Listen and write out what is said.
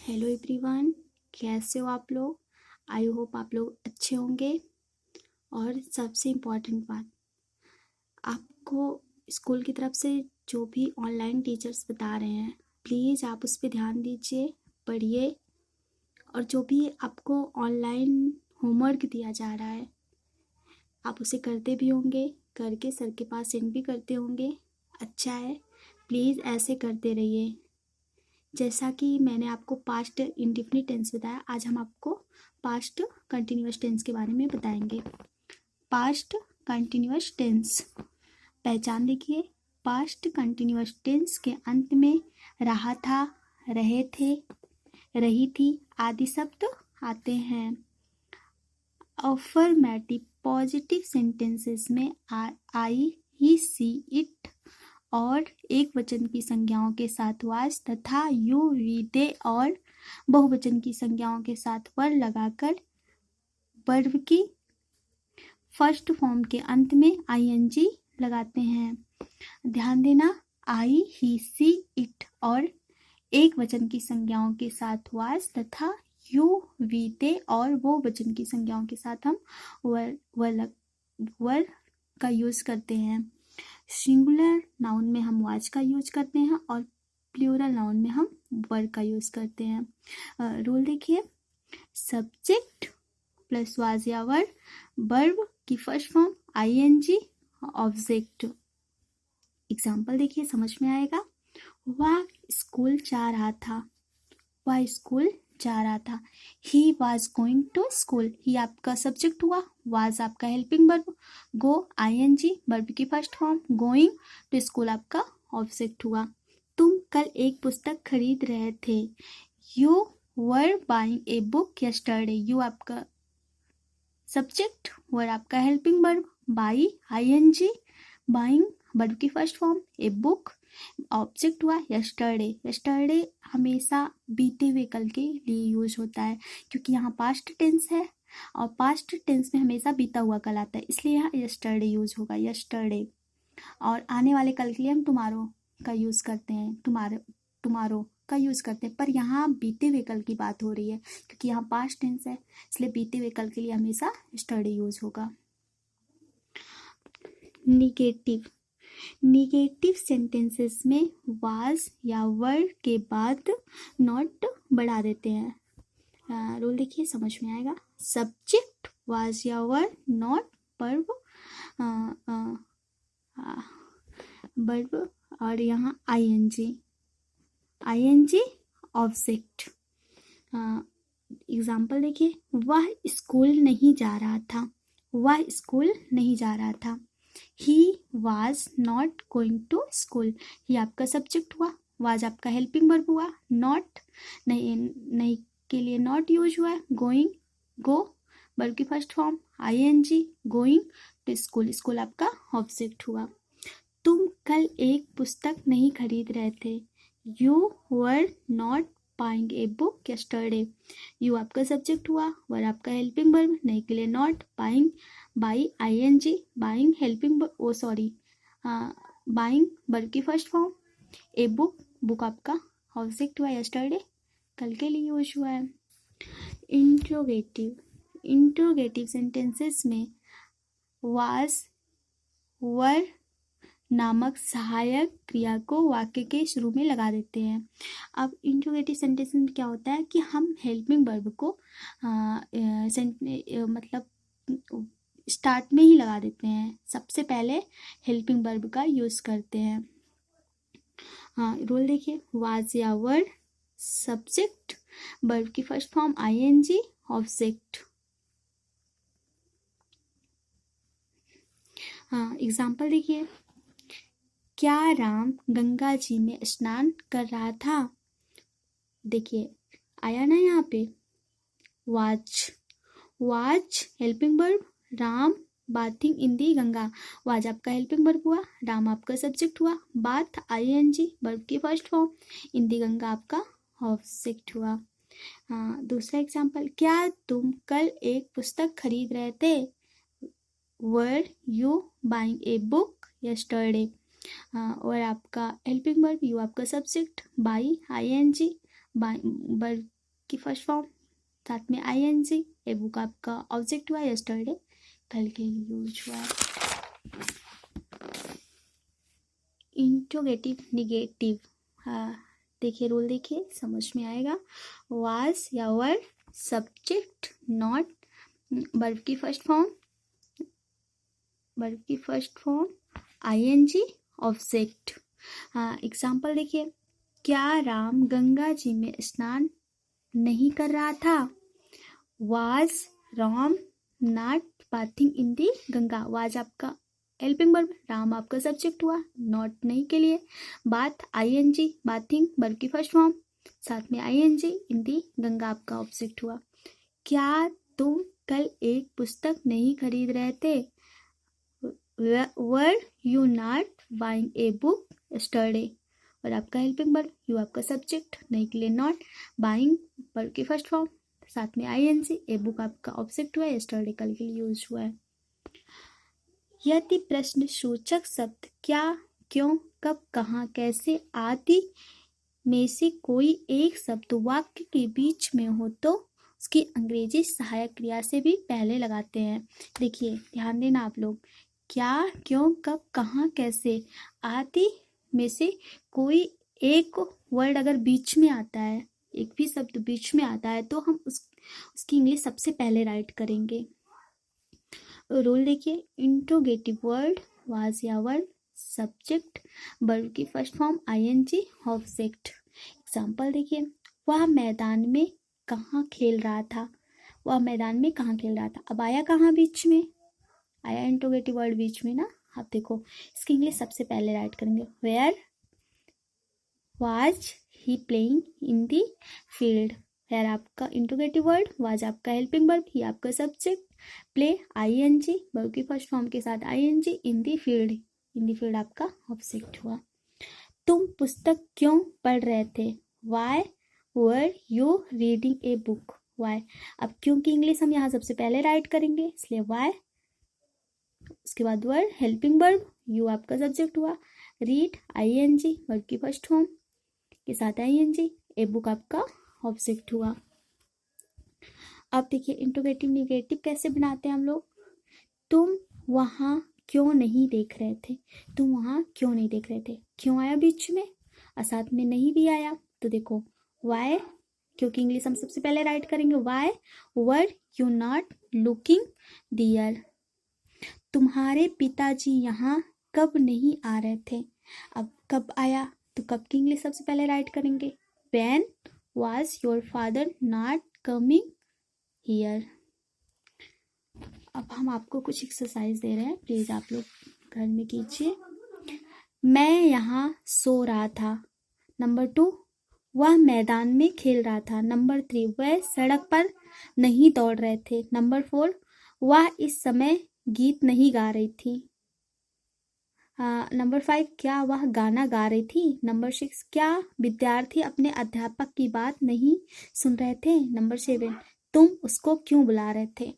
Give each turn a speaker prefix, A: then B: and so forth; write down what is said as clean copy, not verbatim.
A: Hello everyone, कैसे हो आप लोग। आई होप आप लोग अच्छे होंगे। और सबसे इम्पॉर्टेंट बात, आपको स्कूल की तरफ से जो भी ऑनलाइन टीचर्स बता रहे हैं, प्लीज़ आप उस पर ध्यान दीजिए, पढ़िए। और जो भी आपको ऑनलाइन होमवर्क दिया जा रहा है, आप उसे करते भी होंगे, करके सर के पास सेंड भी करते होंगे। अच्छा है, प्लीज़ ऐसे करते रहिए। जैसा कि मैंने आपको पास्ट इंडेफिनिट टेंस बताया, आज हम आपको पास्ट कंटिन्यूअस टेंस के बारे में बताएंगे। पास्ट कंटिन्यूअस टेंस पहचान देखिए। पास्ट कंटिन्यूअस टेंस के अंत में रहा था, रहे थे, रही थी आदि शब्द आते हैं। अफर्मेटिव पॉजिटिव सेंटेंसेस में आई, ही, सी, इट और एक वचन की संज्ञाओं के साथ वाज तथा यू, वी, दे और बहुवचन की संज्ञाओं के साथ वर लगाकर वर्ब की फर्स्ट फॉर्म के अंत में आईएनजी लगाते हैं। ध्यान देना, आई, ही, सी, इट और एक वचन की संज्ञाओं के साथ वाज तथा यू, वी, दे और वो वचन की संज्ञाओं के साथ हम वर का यूज करते हैं। सिंगुलर नाउन में हम वाज का यूज करते हैं और प्लूरल नाउन में हम वर का यूज करते हैं। रूल देखिए, सब्जेक्ट प्लस वाज या वर, वर्ब की first form ING, object. Example देखिए, समझ में आएगा। वह स्कूल जा रहा था, वह स्कूल जा रहा था। He was going to school, he आपका सब्जेक्ट हुआ, वाज आपका helping verb, go ING verb की first form, going to school आपका ऑब्जेक्ट हुआ। तुम कल एक पुस्तक खरीद रहे थे, you were buying a book yesterday, you आपका सब्जेक्ट, वर आपका helping verb, buy ING, buying verb की first form, a book object हुआ यस्टरडे। यस्टरडे हमेशा बीते हुए कल के लिए यूज होता है, क्योंकि यहाँ पास्ट टेंस है और पास्ट टेंस में हमेशा बीता हुआ कल आता है, इसलिए यहाँ यस्टरडे यूज होगा, यस्टरडे। और आने वाले कल के लिए हम टुमारो का यूज करते हैं, टुमारो का यूज करते हैं, पर यहाँ बीते हुए कल की बात हो रही है, क्योंकि यहाँ पास्ट टेंस है, इसलिए बीते हुए कल के लिए हमेशा यस्टरडे यूज होगा। निगेटिव, निगेटिव सेंटेंसेस में वाज या वर के बाद नॉट बढ़ा देते हैं। रूल देखिए, समझ में आएगा। सब्जेक्ट वाज या वर, नॉट वर्ब, वर्ब और यहाँ आईएनजी, आईएनजी ऑब्जेक्ट। एग्जाम्पल देखिए, वह स्कूल नहीं जा रहा था, वह स्कूल नहीं जा रहा था। He was not going to school, he आपका सब्जेक्ट हुआ, वाज आपका हेल्पिंग वर्ब हुआ, नॉट नहीं के लिए नॉट यूज हुआ है, गोइंग गो वर्ब की first form ING, going to school, school आपका ऑब्जेक्ट हुआ। तुम कल एक पुस्तक नहीं खरीद रहे थे, you were not buying a book yesterday, you आपका सब्जेक्ट हुआ, वर आपका हेल्पिंग वर्ब, नहीं के लिए not, buying buy ING, buying helping buying verb की first form, a book, book आपका ऑब्जेक्ट हुआ, यस्टरडे कल के लिए यूज हुआ है। इंट्रोगेटिव, इंट्रोगेटिव सेंटेंसेस में वाज वर नामक सहायक क्रिया को वाक्य के शुरू में लगा देते हैं। अब इंट्रोगेटिव सेंटेंस में क्या होता है कि हम हेल्पिंग वर्ब को मतलब स्टार्ट में ही लगा देते हैं, सबसे पहले हेल्पिंग वर्ब का यूज करते हैं। रूल देखिए, वाज या वर, सब्जेक्ट, वर्ब की first form ING, object. Example देखिए, क्या राम गंगा जी में स्नान कर रहा था। देखिए आया ना यहाँ पे was, was helping verb, Ram bathing in the Ganga, was आपका हेल्पिंग वर्ब हुआ, राम आपका सब्जेक्ट हुआ, बाथ आईएनजी वर्ब की फर्स्ट फॉर्म, इन दी गंगा आपका ऑब्जेक्ट हुआ। दूसरा एग्जाम्पल, क्या तुम कल एक पुस्तक खरीद रहे थे, were you buying a book yesterday, और आपका हेल्पिंग वर्ब, यू आपका सब्जेक्ट, बाई आईएनजी वर्ब की फर्स्ट फॉर्म, साथ में आईएनजी। ए बुक आपका ऑब्जेक्ट हुआ, यस्टरडे कल के लिए यूज हुआ है। इंट्रोगेटिव निगेटिव, हाँ देखिए रूल देखिए समझ में आएगा। वाज या वर, सब्जेक्ट नॉट, वर्ब की फर्स्ट फॉर्म आईएनजी, ऑब्जेक्ट। हाँ एग्जाम्पल देखिए, क्या राम गंगा जी में स्नान नहीं कर रहा था? Was Ram not bathing in the Ganga. Was आपका हेल्पिंग वर्ब, राम आपका सब्जेक्ट हुआ, नॉट नहीं के लिए। बाथ आईएनजी, बाथिंग वर्ब की फर्स्ट फॉर्म, साथ में आईएनजी, इन दी गंगा आपका ऑब्जेक्ट हुआ। क्या तुम कल एक पुस्तक नहीं खरीद रहे थे? वर you not buying a book yesterday. और आपका हेल्पिंग वर्ब, यू आपका सब्जेक्ट, नहीं के लिए नॉट, बाइंग वर्ब की फर्स्ट फॉर्म, साथ में आईएनजी, ए बुक आपका ऑब्जेक्ट हुआ है, यस्टरडे कल के लिए यूज हुआ है। यदि प्रश्न सूचक शब्द क्या, क्यों, कब, कहाँ, कैसे आदि में से कोई एक शब्द वाक्य के बीच में हो तो उसकी अंग्रेजी सहायक क्रिया से भी पहले लगाते हैं। देखिए ध्यान देना आप लोग, क्या, क्यों, कब, कहाँ, कैसे आदि में से कोई एक वर्ड अगर बीच में आता है, एक भी शब्द बीच में आता है, तो हम उसकी इंग्लिश सबसे पहले राइट करेंगे। रूल देखिए, इंट्रोगेटिव वर्ड वाज या वर्ब, सब्जेक्ट, वर्ब की first form ING, object. Example देखिए, वह मैदान में कहाँ खेल रहा था? वह मैदान में कहाँ खेल रहा था? अब आया कहाँ बीच में? आया इंट्रोगेटिव वर्ड बीच में ना। आप देखो इसकी इंग्लिश सबसे पहले राइट करेंगे, where was he playing in the field. Where आपका इंट्रोगेटिव वर्ड, वाज आपका हेल्पिंग वर्ब, ही आपका सब्जेक्ट, प्ले आईएनजी वर्ब की फर्स्ट फॉर्म के साथ आईएनजी, इन दी फील्ड आपका ऑब्जेक्ट हुआ। तुम पुस्तक क्यों पढ़ रहे थे? Why were you reading a book? Why, अब क्यों की इंग्लिश हम यहाँ सबसे पहले राइट करेंगे, इसलिए वाई, उसके बाद वर्ड हेल्पिंग वर्ब, यू आपका सब्जेक्ट हुआ, रीड आईएनजी वर्ब की फर्स्ट फॉर्म के साथ आईएनजी, ए बुक आपका ऑब्जेक्ट हुआ। अब देखिए इंट्रोगेटिव निगेटिव कैसे बनाते हैं हम लोग। तुम वहाँ क्यों नहीं देख रहे थे? तुम वहाँ क्यों नहीं देख रहे थे? क्यों आया बीच में और साथ में नहीं भी आया, तो देखो वाई, क्योंकि इंग्लिश हम सबसे पहले राइट करेंगे, why were you not looking there. तुम्हारे पिताजी यहाँ कब नहीं आ रहे थे? अब कब आया, तो कब की इंग्लिश सबसे पहले राइट करेंगे, when was your father not coming here. अब हम आपको कुछ एक्सरसाइज दे रहे हैं, प्लीज आप लोग घर में कीजिए। मैं यहाँ सो रहा था। नंबर 2, वह मैदान में खेल रहा था। नंबर 3, वह सड़क पर नहीं दौड़ रहे थे। नंबर 4, वह इस समय गीत नहीं गा रही थी। नंबर 5, क्या वह गाना गा रही थी। नंबर 6, क्या विद्यार्थी अपने अध्यापक की बात नहीं सुन रहे थे। नंबर 7, तुम उसको क्यों बुला रहे थे।